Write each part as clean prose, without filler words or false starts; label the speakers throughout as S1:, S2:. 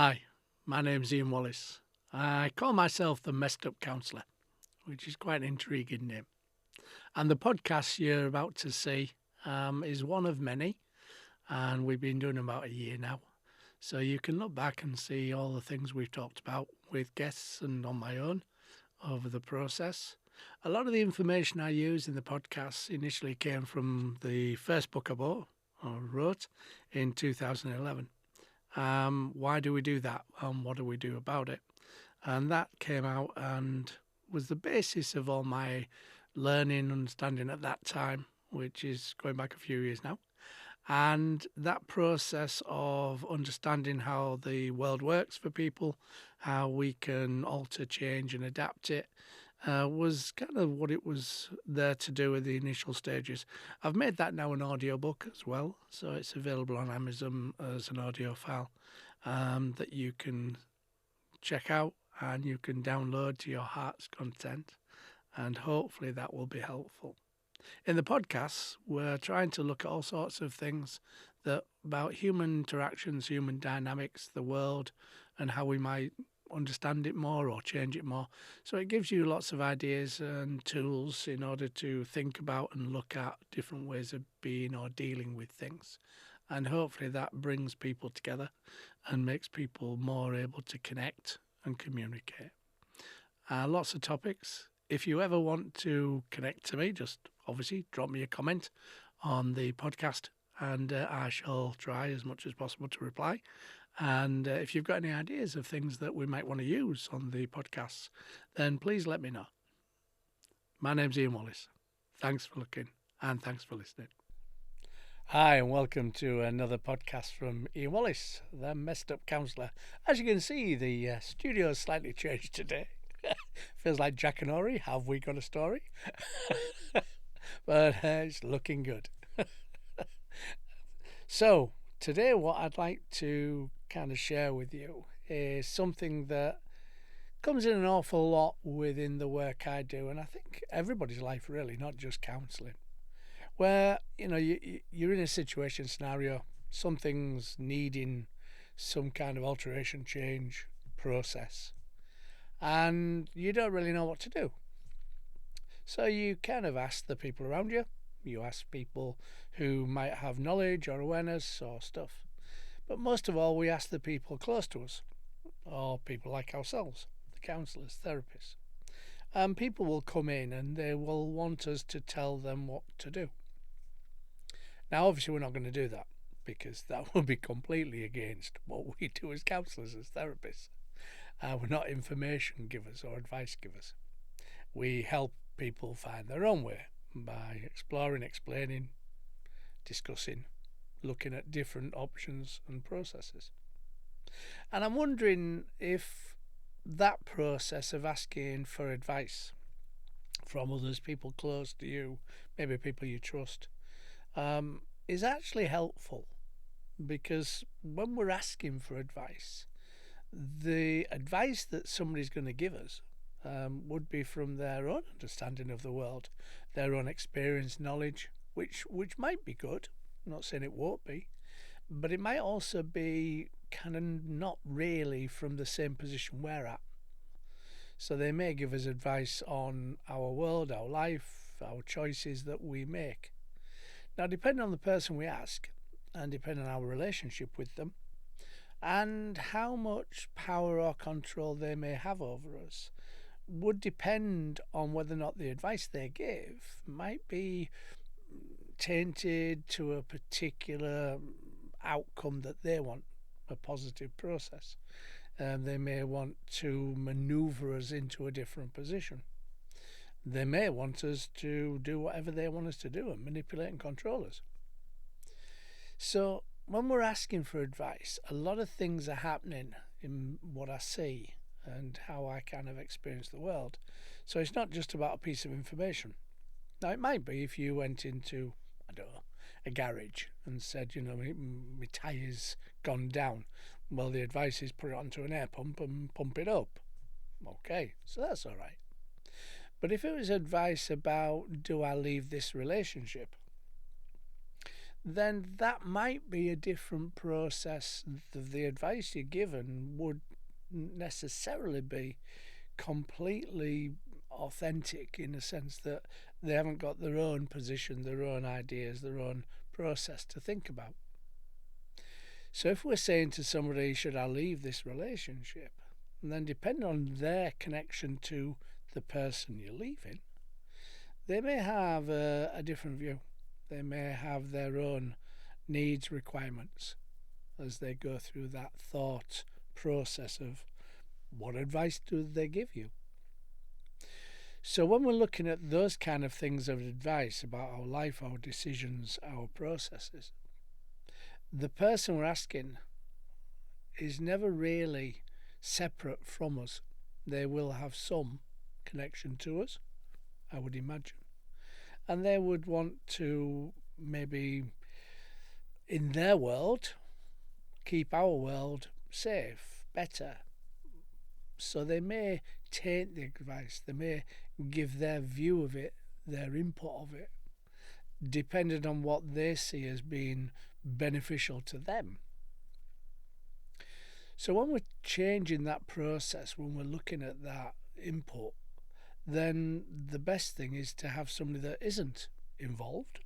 S1: Hi, my name's Ian Wallace. I call myself the Messed Up Counsellor, which is quite an intriguing name. And the podcast you're about to see is one of many, and we've been doing about a year now. So you can look back and see all the things we've talked about with guests and on my own over the process. A lot of the information I use in the podcast initially came from the first book I wrote in 2011. Why do we do that? What do we do about it? And that came out and was the basis of all my learning, understanding at that time, which is going back a few years now. And that process of understanding how the world works for people, how we can alter, change, and adapt it, was kind of what it was there to do at the initial stages. I've made that now an audiobook as well, so it's available on Amazon as an audio file that you can check out and you can download to your heart's content, and hopefully that will be helpful. In the podcasts, we're trying to look at all sorts of things about human interactions, human dynamics, the world, and how we might understand it more or change it more. So it gives you lots of ideas and tools in order to think about and look at different ways of being or dealing with things. And hopefully that brings people together and makes people more able to connect and communicate. Lots of topics. If you ever want to connect to me, just obviously drop me a comment on the podcast and I shall try as much as possible to reply. And if you've got any ideas of things that we might want to use on the podcasts, then please let me know. My name's Ian Wallace. Thanks for looking and thanks for listening. Hi, and welcome to another podcast from Ian Wallace, the Messed Up Counsellor. As you can see, the studio has slightly changed today. Feels like Jack and Ori. Have we got a story? But it's looking good. So, today what I'd like to kind of share with you is something that comes in an awful lot within the work I do, and I think everybody's life really, not just counselling, where you're in a situation scenario, something's needing some kind of alteration, change, process, and you don't really know what to do. So you kind of ask the people around you. You ask people who might have knowledge or awareness or stuff. But most of all, we ask the people close to us, or people like ourselves, the counsellors, therapists. And people will come in and they will want us to tell them what to do. Now, obviously, we're not going to do that because that would be completely against what we do as counsellors, as therapists. We're not information givers or advice givers. We help people find their own way by exploring, explaining, discussing, looking at different options and processes. And I'm wondering if that process of asking for advice from others, people close to you, maybe people you trust, is actually helpful. Because when we're asking for advice, the advice that somebody's going to give us would be from their own understanding of the world, their own experience, knowledge, which might be good. I'm not saying it won't be, but it might also be kind of not really from the same position we're at. So they may give us advice on our world, our life, our choices that we make. Now, depending on the person we ask, and depending on our relationship with them, and how much power or control they may have over us, would depend on whether or not the advice they give might be tainted to a particular outcome that they want, a positive process. They may want to manoeuvre us into a different position. They may want us to do whatever they want us to do and manipulate and control us. So when we're asking for advice, a lot of things are happening in what I see and how I kind of experience the world. So it's not just about a piece of information. Now, it might be if you went into, I don't know, a garage and said, my tyre's gone down. Well, the advice is put it onto an air pump and pump it up. Okay, so that's all right. But if it was advice about, do I leave this relationship? then that might be a different process. The advice you're given would necessarily be completely authentic in the sense that they haven't got their own position, their own ideas, their own process to think about. So if we're saying to somebody, should I leave this relationship? And then depending on their connection to the person you're leaving, they may have a different view. They may have their own needs, requirements as they go through that thought process of what advice do they give you. So when we're looking at those kind of things of advice about our life, our decisions, our processes, the person we're asking is never really separate from us. They will have some connection to us, I would imagine. And they would want to maybe, in their world, keep our world safe, better. So they may take the advice, they may give their view of it, their input of it, depending on what they see as being beneficial to them. So when we're changing that process, when we're looking at that input, then the best thing is to have somebody that isn't involved,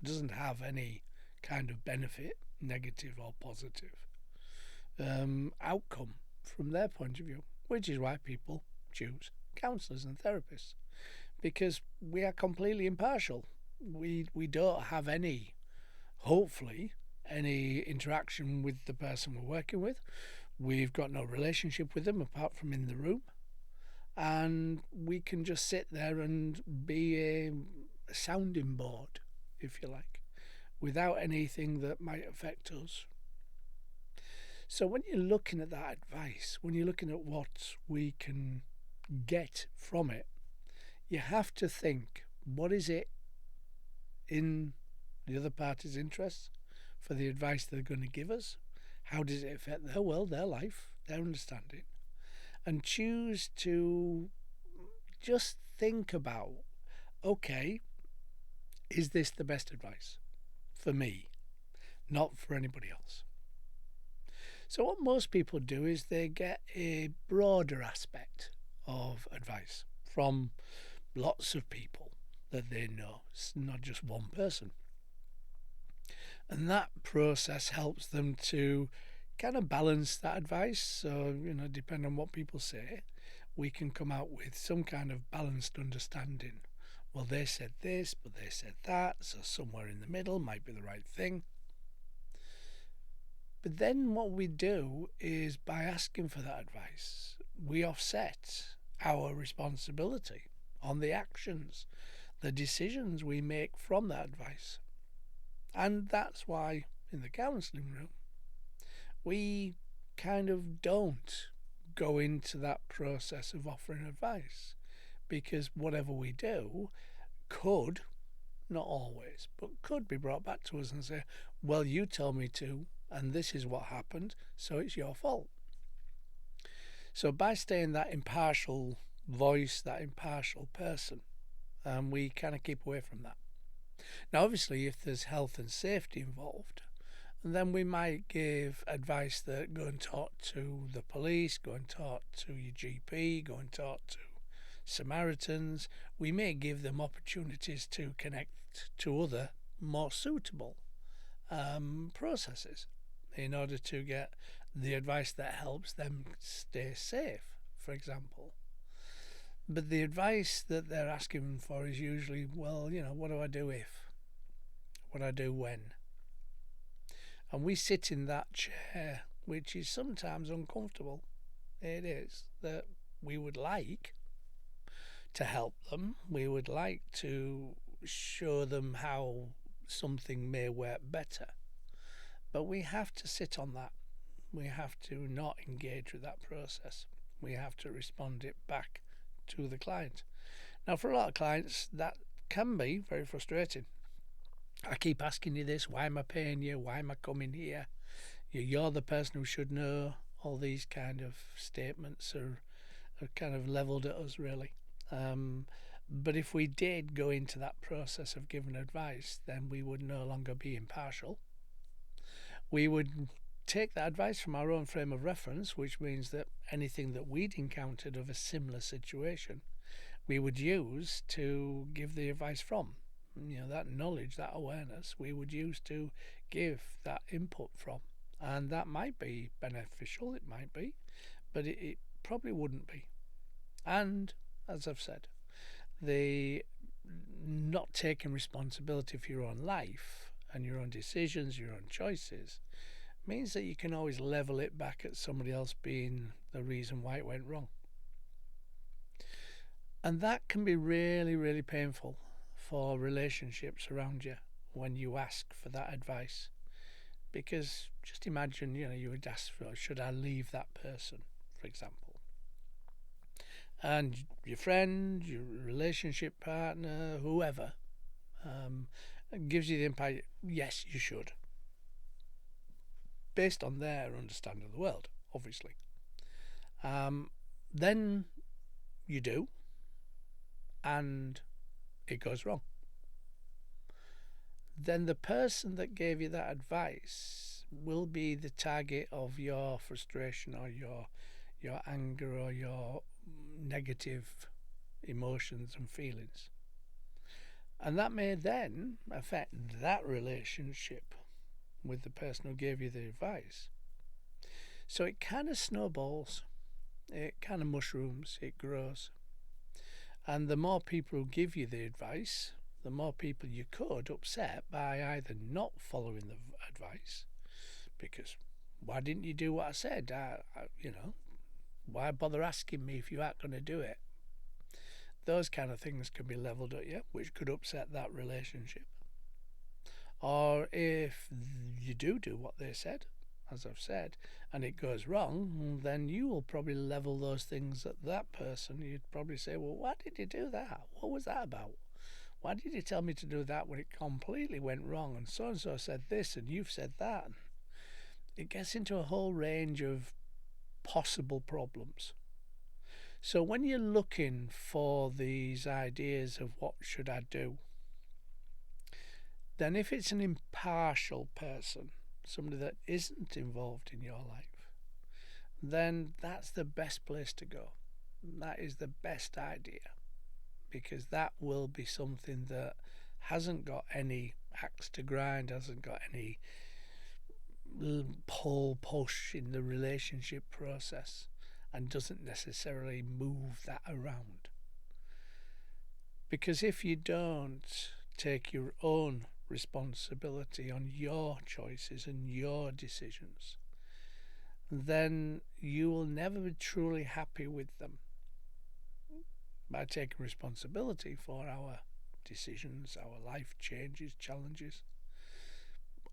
S1: doesn't have any kind of benefit, negative or positive, outcome from their point of view, which is why people choose counsellors and therapists, because we are completely impartial. We don't have any, hopefully, any interaction with the person we're working with. We've got no relationship with them apart from in the room. And we can just sit there and be a sounding board, if you like, without anything that might affect us. So when you're looking at that advice, when you're looking at what we can get from it, you have to think, what is it in the other party's interests for the advice they're going to give us? How does it affect their world, their life, their understanding? And choose to just think about, okay, is this the best advice for me, not for anybody else? So what most people do is they get a broader aspect of advice from lots of people that they know. It's not just one person. And that process helps them to kind of balance that advice. So, depending on what people say, we can come out with some kind of balanced understanding. Well, they said this, but they said that, so somewhere in the middle might be the right thing. But then what we do is, by asking for that advice, we offset our responsibility on the actions, the decisions we make from that advice. And that's why in the counselling room, we kind of don't go into that process of offering advice, because whatever we do could, not always, but could be brought back to us and say, well, you told me to, and this is what happened, so it's your fault. So by staying that impartial voice, that impartial person, we kind of keep away from that. Now, obviously, if there's health and safety involved, then we might give advice that go and talk to the police, go and talk to your GP, go and talk to Samaritans. We may give them opportunities to connect to other more suitable processes in order to get the advice that helps them stay safe, for example. But the advice that they're asking for is usually, well, what do I do if? What do I do when? And we sit in that chair, which is sometimes uncomfortable. It is, that we would like to help them. We would like to show them how something may work better. But we have to sit on that. We have to not engage with that process. We have to respond it back to the client. Now, for a lot of clients, that can be very frustrating. I keep asking you this, why am I paying you? Why am I coming here? You're the person who should know. All these kind of statements are kind of levelled at us, really. But if we did go into that process of giving advice, then we would no longer be impartial. We would take that advice from our own frame of reference, which means that anything that we'd encountered of a similar situation, we would use to give the advice from. That knowledge, that awareness, we would use to give that input from. And that might be beneficial, it might be, but it probably wouldn't be. And as I've said, the not taking responsibility for your own life and your own decisions, your own choices, means that you can always level it back at somebody else being the reason why it went wrong. And that can be really, really painful for relationships around you when you ask for that advice. Because just imagine, you would ask for, should I leave that person, for example? And your friend, your relationship partner, whoever, gives you the impression, yes, you should. Based on their understanding of the world, obviously. Then you do, and it goes wrong. Then the person that gave you that advice will be the target of your frustration or your anger or your negative emotions and feelings. And that may then affect that relationship with the person who gave you the advice. So it kind of snowballs, it kind of mushrooms, it grows. And the more people who give you the advice, the more people you could upset by either not following the advice, because why didn't you do what I said? Why bother asking me if you aren't going to do it? Those kind of things can be levelled at you, which could upset that relationship. Or if you do what they said, as I've said, and it goes wrong, then you will probably level those things at that person. You'd probably say, well, why did you do that? What was that about? Why did you tell me to do that when it completely went wrong? And so said this and you've said that. It gets into a whole range of possible problems. So when you're looking for these ideas of what should I do, then if it's an impartial person, somebody that isn't involved in your life, then that's the best place to go. That is the best idea, because that will be something that hasn't got any axe to grind, hasn't got any push in the relationship process, and doesn't necessarily move that around. Because if you don't take your own responsibility on your choices and your decisions, then you will never be truly happy with them. By taking responsibility for our decisions, our life changes, challenges,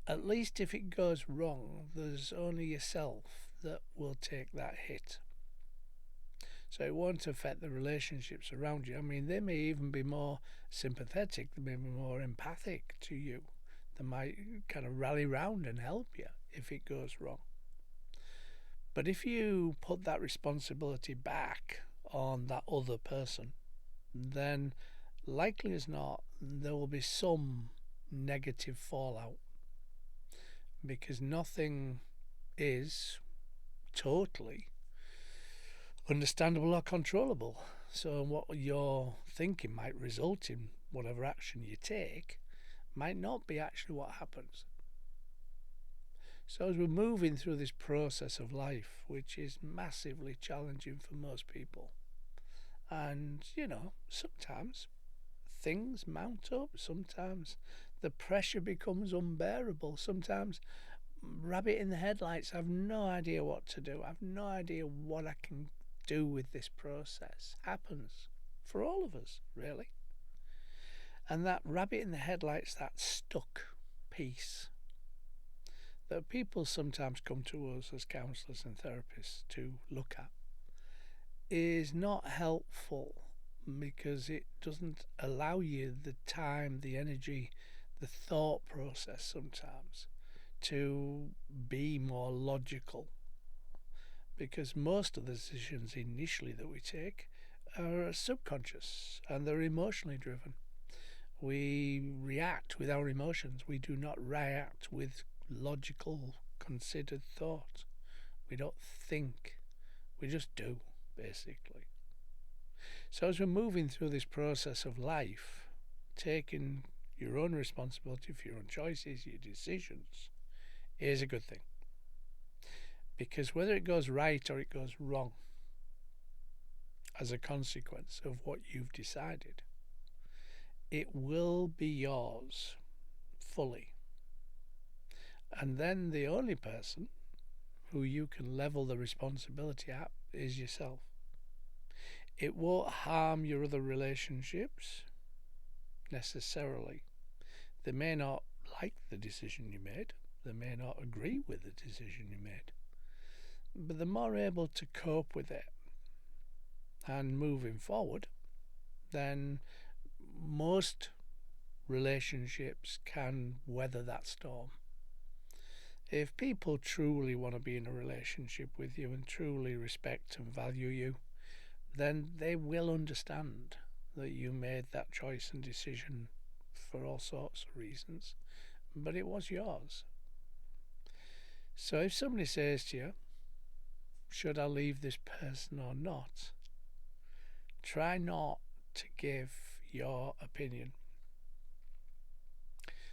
S1: at least if it goes wrong, there's only yourself that will take that hit. So it won't affect the relationships around you. I mean, they may even be more sympathetic, they may be more empathic to you. They might kind of rally round and help you if it goes wrong. But if you put that responsibility back on that other person, then likely as not, there will be some negative fallout, because nothing is totally understandable or controllable. So what you're thinking might result in whatever action you take might not be actually what happens. So as we're moving through this process of life, which is massively challenging for most people, and sometimes things mount up, sometimes the pressure becomes unbearable, sometimes rabbit in the headlights, I've no idea what to do, I've no idea what I can do with this process, happens for all of us, really. And that rabbit in the headlights, that stuck piece that people sometimes come to us as counsellors and therapists to look at, is not helpful, because it doesn't allow you the time, the energy, the thought process sometimes to be more logical. Because most of the decisions initially that we take are subconscious and they're emotionally driven. We react with our emotions. We do not react with logical, considered thought. We don't think. We just do, basically. So as we're moving through this process of life, taking your own responsibility for your own choices, your decisions, is a good thing. Because whether it goes right or it goes wrong as a consequence of what you've decided, it will be yours fully. And then the only person who you can level the responsibility at is yourself. It won't harm your other relationships necessarily. They may not like the decision you made, they may not agree with the decision you made, but they're more able to cope with it and moving forward, then most relationships can weather that storm. If people truly want to be in a relationship with you and truly respect and value you, then they will understand that you made that choice and decision for all sorts of reasons, but it was yours. So if somebody says to you, should I leave this person or not? Try not to give your opinion.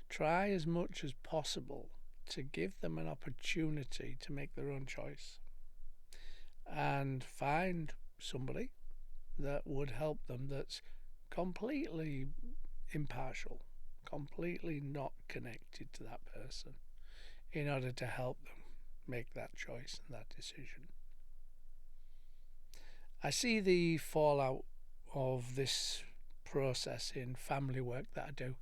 S1: Try as much as possible to give them an opportunity to make their own choice and find somebody that would help them that's completely impartial, completely not connected to that person in order to help them make that choice and that decision. I see the fallout of this process in family work that I do,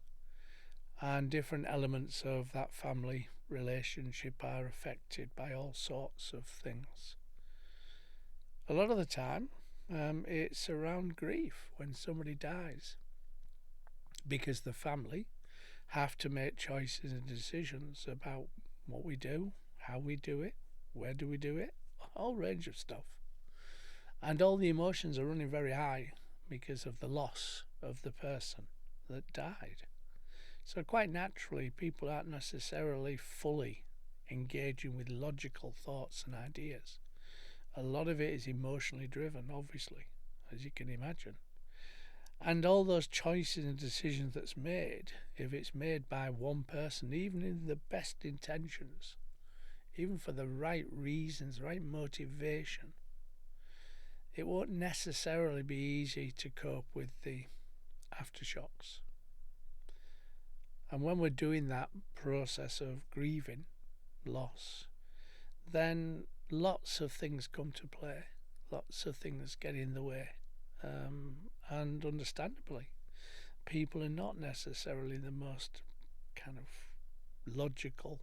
S1: and different elements of that family relationship are affected by all sorts of things. A lot of the time, it's around grief when somebody dies, because the family have to make choices and decisions about what we do, how we do it, where do we do it, a whole range of stuff. And all the emotions are running very high because of the loss of the person that died. So quite naturally, people aren't necessarily fully engaging with logical thoughts and ideas. A lot of it is emotionally driven, obviously, as you can imagine. And all those choices and decisions that's made, if it's made by one person, even in the best intentions, even for the right reasons, right motivation, it won't necessarily be easy to cope with the aftershocks. And when we're doing that process of grieving loss, then lots of things come to play, lots of things get in the way. And understandably, people are not necessarily the most kind of logical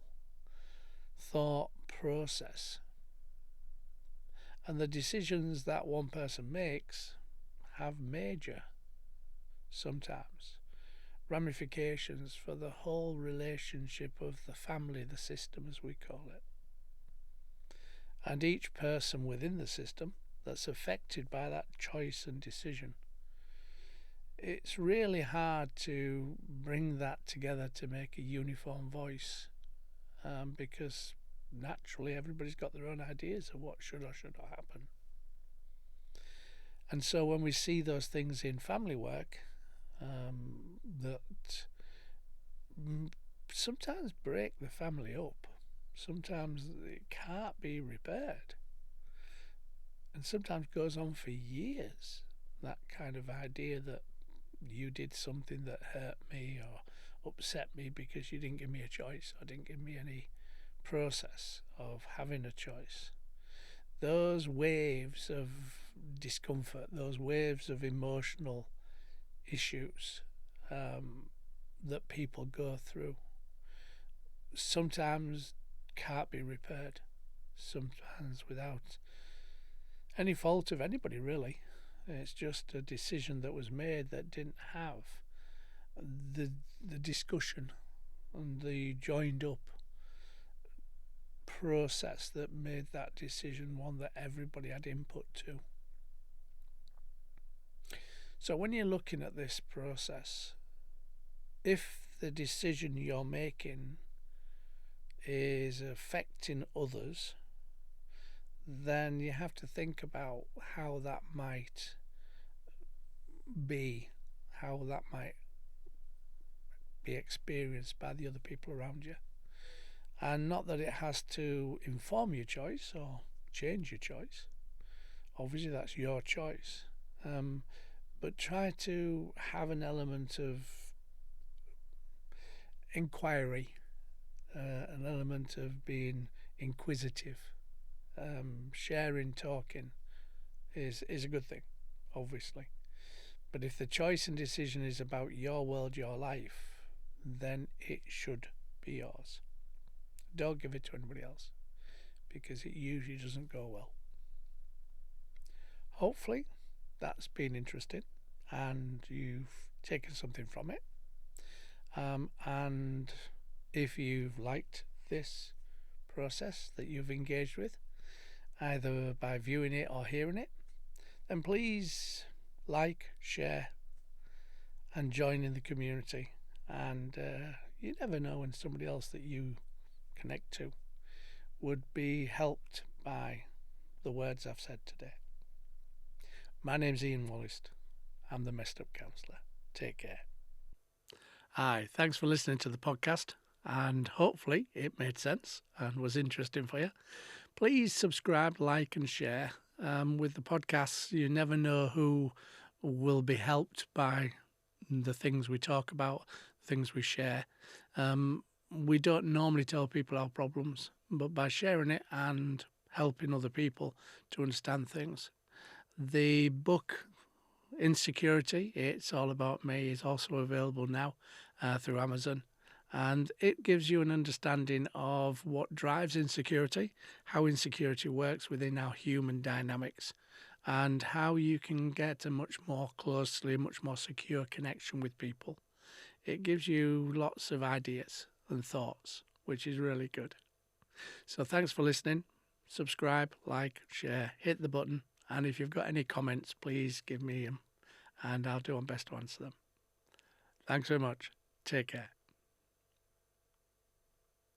S1: thought process. And the decisions that one person makes have major, sometimes, ramifications for the whole relationship of the family, the system as we call it. And each person within the system that's affected by that choice and decision, it's really hard to bring that together to make a uniform voice, because naturally everybody's got their own ideas of what should or should not happen. And so when we see those things in family work, that sometimes break the family up, sometimes it can't be repaired, and sometimes goes on for years, that kind of idea that you did something that hurt me or upset me because you didn't give me a choice or didn't give me any process of having a choice. Those waves of discomfort, those waves of emotional issues that people go through, sometimes can't be repaired, sometimes without any fault of anybody really. It's just a decision that was made that didn't have the discussion and the joined up process that made that decision one that everybody had input to. So when you're looking at this process, if the decision you're making is affecting others, then you have to think about how that might be, how that might be experienced by the other people around you. And not that it has to inform your choice or change your choice. Obviously, that's your choice. But try to have an element of inquiry, an element of being inquisitive. Sharing, talking is a good thing, obviously. But if the choice and decision is about your world, your life, then it should be yours. Don't give it to anybody else, because it usually doesn't go well. Hopefully, that's been interesting and you've taken something from it. And if you've liked this process that you've engaged with, either by viewing it or hearing it, then please like, share, and join in the community. And you never know when somebody else that you connect to would be helped by the words I've said today. My name's Ian Wallace. I'm the Messed Up Counsellor. Take care. Hi, thanks for listening to the podcast, and hopefully it made sense and was interesting for you. Please subscribe, like, and share. With the podcasts, you never know who will be helped by the things we talk about, things we share. We don't normally tell people our problems, but by sharing it and helping other people to understand things. The book Insecurity, It's All About Me, is also available now through Amazon. And it gives you an understanding of what drives insecurity, how insecurity works within our human dynamics, and how you can get a much more secure connection with people. It gives you lots of ideas and thoughts, which is really good. So thanks for listening. Subscribe, like, share, hit the button. And if you've got any comments, please give me them and I'll do my best to answer them. Thanks very much. Take care.